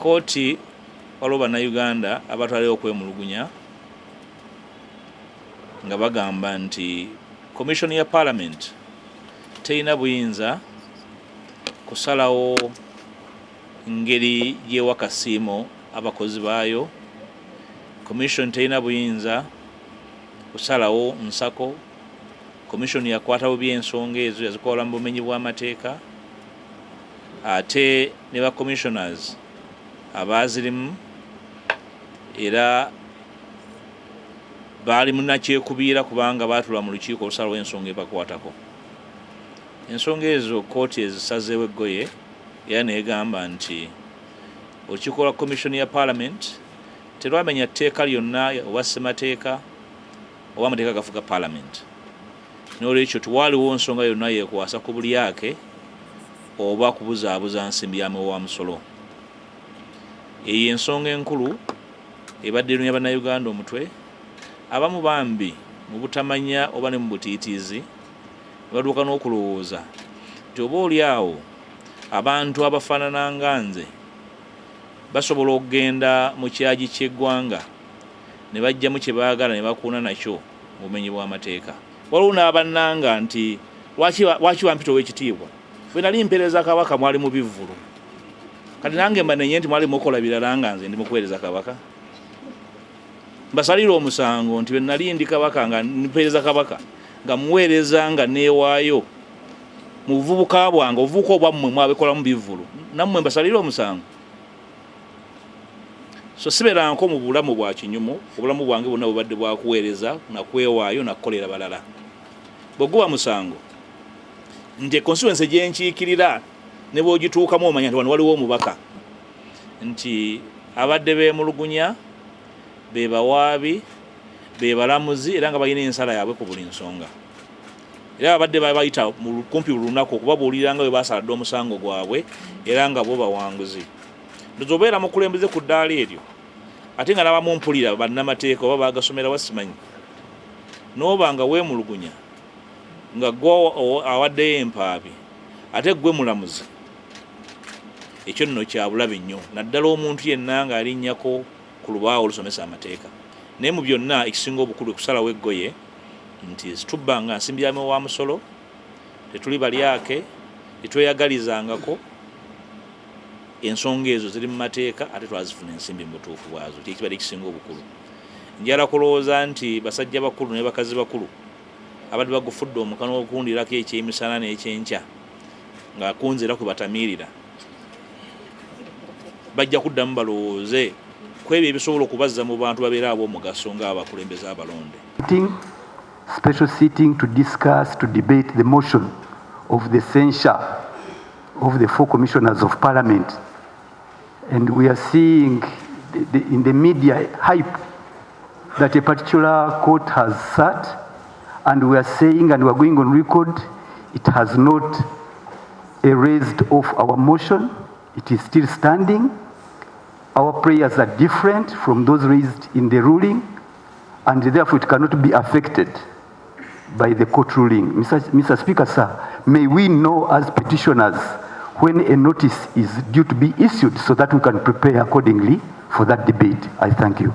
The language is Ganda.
Kkooti waliwo bannayuganda abatwalayo okwemulugunya nga bagamba nti Commission ya Parliament terina buyinza kusalawo ngeri yewa kasiimo abakozi baayo. Commission terina buyinza kusalawo nsako. Commission yakwatawo by'ensonga ezo yazikola mu bumenyi bw'amateeka, ate ne ba commissioners abaazirimu era baali munnakyekubiira kubanga baatula mu lukiiko olusalawo ensonga ebakwatako. Ensonga ezo kkooti ezisazeewo eggoye era neegamba nti olukiiko lwa Commission ya Parliament terwamenya tteeka lyonna oba ssemateeka oba amateeka gafuga Parliament. N'olwekyo tewaaliwo nsonga yonna yeekwasa ku bulyake oba kubuzaabuza nsimbi ya wa musolo. Eyo ensonga enkulu ebadde erunya bannayuganda omutwe, abamu bambi mu butamanya oba ne mu butiitiizi baduuka n'okulowooza nti oba oli awo abantu abafaanana nga nze basobola okugenda mu kyagi ky'eggwanga ne bajjamu kye baagala ne bakuuna nakyo mu bumenyi bw'amateeka. Waliwo n'abannanga nti lwaki wampita ow'ekitiibwa, bwe nali mpeereza kabaka mwali mu bivvulu, kati nange mbanenye nti mwali mukola birala nga nze ndi mukuweereza kabaka. Mbasalira omusango nti bwe nali ndi kabaka nga mpeereza kabaka nga muweereza nga neewaayo mu buvubuka bwange, obuvubuka obwammwe mwabikola mu bivvulu, nammwe mbasalira omusango. So siberanko mu bulamu bwa kinyumu, obulamu bwange bwonna bubadde bwakuweereza nakwewaayo nakukolera balala. Bwe guba musango nti constituency gye nkiikirira ne bw'ogituukamu omanya nti wano waliwo omubaka nti abadde beemulugunya be bawaabi be balamuzi era nga balina ensala yaabwe ku buli nsonga. Era abadde bayita kumpi buli lunaku okubabuulira nga bwe basaladde omusango gwabwe era nga bo bawanguzi. Ndowooza obeera mukulembeze ku ddaala eryo ate nga n'abamu mpulira bannamateeka oba bagasomera wasimanyi n'oba nga weemulugunya nga gwe awaddeyo empaabi ate gwe mulamuzi, ekyo nno kya bulabe nnyo, naddala omuntu yenna ng'alinnyako ku lubaawo olusomesa amateeka. Naye mu byonna ekisinga obukulu kusalawo eggoye nti situbba nga nsimbyamu wa musolo, tetuli balyake, tetweyagalizangako. Ensonga ezo ziri mu mateeka ate twazifuna ensimbi mu butuufu bwazo, kyekibadde ekisinga obukulu. Njala kulowooza nti basajja bakulu ne bakazi bakulu abadde bagufudde omukano okundirako ekyemisana n'ekyenkya nga kunzira kwe batamiirira bajja kuddamu balowooze ku ebyo ebisobola okubazza mu bantu babeera ab'omugaso ng'abakulembeze abalonde. Special sitting to discuss, to debate the motion of the censure of the 4 commissioners of Parliament. And we are seeing in the media hype that a particular court has sat, and we are saying, and we are going on record, it has not erased off our motion. It is still standing. Our prayers are different from those raised in the ruling, and therefore it cannot be affected by the court ruling. Mr. Speaker, sir, may we know as petitioners when a notice is due to be issued so that we can prepare accordingly for that debate. I thank you.